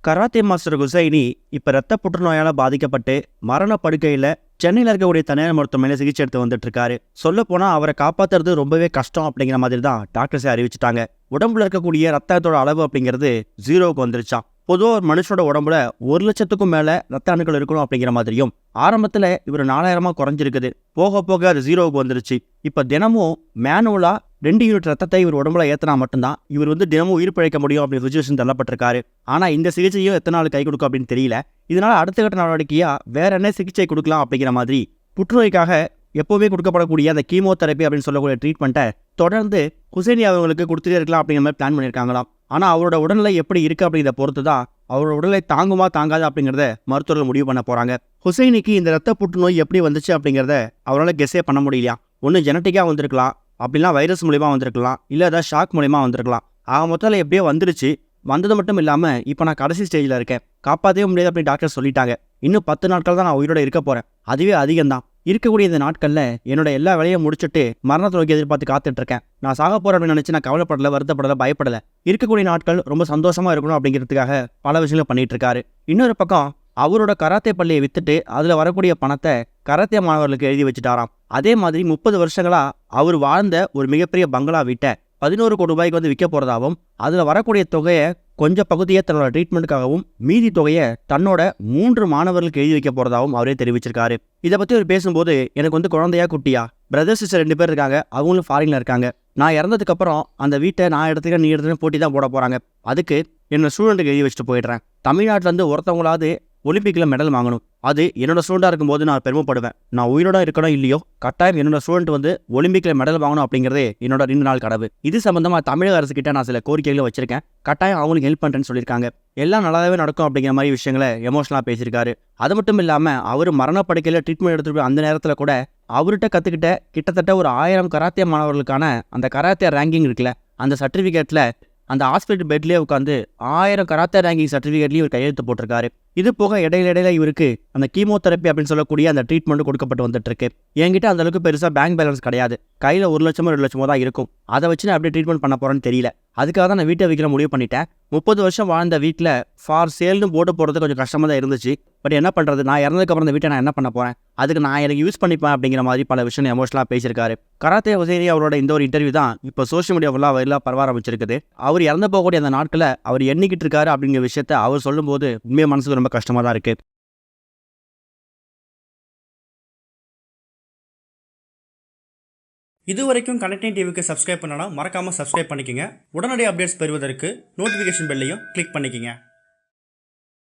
Karate master Husaini இப்ப ரத்த புற்றுநோயால பாதிக்கப்பட்டு மரண படுக்கையில சென்னையில இருக்கக்கூடிய தனியார் மருத்துவமனையில சிகிச்சை எடுத்து வந்துட்டு இருக்காரு. சொல்ல போனா அவரை காப்பாத்துறது ரொம்பவே கஷ்டம் அப்படிங்கிற மாதிரி தான் டாக்டர்ஸே அறிவிச்சுட்டாங்க. உடம்புல இருக்கக்கூடிய ரத்தத்தோட அளவு அப்படிங்கிறது 0க்கு வந்துருச்சாம். பொதுவாக ஒரு மனுஷனோட உடம்புல 1,00,000க்கும் மேல ரத்த அணுக்கள் இருக்கணும் அப்படிங்கிற மாதிரியும் ஆரம்பத்துல இவர் 4,000 குறைஞ்சிருக்குது. போக போக அது 0க்கு வந்துருச்சு. இப்ப தினமும் மேனுவலா 2 யூனிட் ரத்தத்தை இவர் உடம்புல ஏத்தினா மட்டும்தான் இவர் தினமும் உயிர் பிழைக்க முடியும் அப்படின்னு சுச்சுவேஷன் தள்ளப்பட்டிருக்காரு. ஆனா இந்த சிகிச்சையும் எத்தனை நாள் கை கொடுக்கும் அப்படின்னு தெரியல. இதனால அடுத்த கட்ட நடவடிக்கையா வேற என்ன சிகிச்சை கொடுக்கலாம் அப்படிங்கிற மாதிரி புற்றுநோய்க்காக எப்போவுமே கொடுக்கப்படக்கூடிய அந்த கீமோதெரப்பி அப்படின்னு சொல்லக்கூடிய ட்ரீட்மெண்ட்டை தொடர்ந்து ஹுசைனி அவங்களுக்கு கொடுத்துட்டே இருக்கலாம் அப்படிங்கிற மாதிரி பிளான் பண்ணியிருக்காங்களாம். ஆனால் அவரோட உடல்நிலை எப்படி இருக்குது அப்படிங்கிறத பொறுத்து தான் அவரோட உடலை தாங்குமா தாங்காது அப்படிங்கிறத மருத்துவர்கள் முடிவு பண்ண போகிறாங்க. ஹுசைனிக்கு இந்த ரத்த புற்றுநோய் எப்படி வந்துச்சு அப்படிங்கிறத அவரால் கெஸ்ஸே பண்ண முடியலையா. ஒன்று ஜெனட்டிக்காக வந்திருக்கலாம், அப்படிலாம் வைரஸ் மூலிமா வந்திருக்கலாம், இல்லை ஏதாவது ஷாக் மூலிமா வந்திருக்கலாம். ஆக மொத்தத்தில் எப்படியோ வந்துருச்சு. வந்தது மட்டும் இல்லாமல் இப்போ நான் கடைசி ஸ்டேஜில் இருக்கேன், காப்பாற்றவே முடியாது அப்படின்னு டாக்டர் சொல்லிட்டாங்க. இன்னும் 10 நாட்கள் தான் நான் உயிரோட இருக்க போகிறேன். அதுவே அதிகம்தான். இருக்கக்கூடிய இந்த நாட்களில் என்னோட எல்லா வேலையும் முடிச்சுட்டு மரணத்தை நோக்கி எதிர்பார்த்து காத்துட்டு இருக்கேன். நான் சாக போகிறேன் அப்படின்னு நினச்சி நான் கவலைப்படலை, வருத்தப்படலை, பயப்படலை. இருக்கக்கூடிய நாட்கள் ரொம்ப சந்தோஷமாக இருக்கணும் அப்படிங்கிறதுக்காக பல விஷயங்களை பண்ணிட்டு இருக்காரு. இன்னொரு பக்கம் அவரோட கராத்தே பள்ளியை வித்துட்டு அதில் வரக்கூடிய பணத்தை கராத்தே மாணவர்களுக்கு எழுதி வச்சுட்டாராம். அதே மாதிரி 30 வருஷங்களா அவர் வாழ்ந்த ஒரு மிகப்பெரிய பங்களா வீட்டை 11 கோடி ரூபாய்க்கு விற்க போகிறதாகவும் அதில் வரக்கூடிய தொகையை கொஞ்சம் பகுதியை தன்னோட ட்ரீட்மெண்ட்டுக்காகவும் மீதி தொகையை தன்னோட 3 மாணவர்களுக்கு எழுதி வைக்க போகிறதாகவும் அவரே தெரிவிச்சிருக்காரு. இதை பற்றி அவர் பேசும்போது எனக்கு குழந்தையா குட்டியா பிரதர் சிஸ்டர் 2 பேர் இருக்காங்க, அவங்களும் ஃபாரின்ல இருக்காங்க. நான் இறந்ததுக்கப்புறம் அந்த வீட்டை நான் எடுத்துக்க நீ எடுத்துக்க போட்டி தான் போட போகிறாங்க. அதுக்கு என்னோட ஸ்டூடெண்ட்டுக்கு எழுதி வச்சுட்டு போயிடுறேன். தமிழ்நாட்டிலேருந்து ஒருத்தவங்களாவது ஒலிம்பிக்கில் மெடல் வாங்கணும். அது என்னோட ஸ்டூடெண்டாக இருக்கும்போது நான் பெருமைப்படுவேன். நான் உயிரோட இருக்கணும் இல்லையோ கட்டாயம் என்னோட ஸ்டூடெண்ட் ஒலிம்பிக்கில் மெடல் வாங்கணும் அப்படிங்கிறதே என்னோட 2 நாள் கனவு. இது சம்பந்தமாக தமிழக அரசு கிட்ட நான் சில கோரிக்கைகளை வச்சிருக்கேன். கட்டாயம் அவங்களுக்கு ஹெல்ப் பண்ணுறேன்னு சொல்லியிருக்காங்க. எல்லாம் நல்லாவே நடக்கும் அப்படிங்கிற மாதிரி விஷயங்களை எமோஷனலாக பேசியிருக்காரு. அது மட்டும் இல்லாமல் அவர் மரணப்படுக்கையில் ட்ரீட்மெண்ட் எடுத்துட்டு போய் அந்த நேரத்தில் கூட அவர்கிட்ட கற்றுக்கிட்ட கிட்டத்தட்ட ஒரு 1000 கராத்தே மாணவர்களுக்கான அந்த கராத்தே ரேங்கிங் இருக்குல்ல, அந்த சர்டிஃபிகேட்டில் அந்த ஹாஸ்பிட்டல் பெட்லேயே உட்காந்து 1000 கராத்தே ரேங்கிங் சர்டிஃபிகேட்லேயும் இவர் கையெழுத்து போட்டிருக்காரு. இது போக இடையில இவருக்கு அந்த கீமோதெரப்பி அப்படின்னு சொல்லக்கூடிய அந்த ட்ரீட்மெண்ட் கொடுக்கப்பட்டு வந்துட்டு இருக்கு. என்கிட்ட அந்த அளவுக்கு பெருசாக பேங்க் பேலன்ஸ் கிடையாது. கையில் 1 லட்சமோ 2 லட்சமோ தான் இருக்கும். அதை வச்சு நான் அப்படியே ட்ரீட்மெண்ட் பண்ண போகிறேன்னு தெரியல. அதுக்காக தான் நான் வீட்டை விற்கிற முடிவு பண்ணிட்டேன். 30 வருஷம் வாழ்ந்த வீட்டில் ஃபார் சேல்னு போட்டு போகிறது கொஞ்சம் கஷ்டமாக தான் இருந்துச்சு. பட் என்ன பண்ணுறது, நான் இறந்ததுக்கப்புறம் இந்த வீட்டை நான் என்ன பண்ண போகிறேன், அதுக்கு நான் எனக்கு யூஸ் பண்ணிப்பேன் அப்படிங்கிற மாதிரி பல விஷயம் எமோஷனலாக பேசியிருக்காரு. கராத்தே ஹுசைனி அவரோட இந்த ஒரு இன்டர்வியூ தான் இப்போ சோஷியல் மீடியா ஃபுல்லாக வைரலாக பரவ ஆரம்பிச்சிருக்குது. அவர் இறந்து போகக்கூடிய அந்த நாட்களை அவர் எண்ணிக்கிட்டு இருக்காரு அப்படிங்கிற விஷயத்த அவர் சொல்லும்போது உண்மையாக மனசுக்கு ரொம்ப கஷ்டமாக தான் இருக்குது. இதுவரைக்கும் கனெக்டிங் டிவிக்கு சப்ஸ்கிரைப் பண்ணனா மறக்காமல் சப்ஸ்கிரைப் பண்ணிக்கங்க. உடனடி அப்டேட்ஸ் பெறுவதற்கு நோட்டிஃபிகேஷன் பெல்லையும் கிளிக் பண்ணிக்கங்க.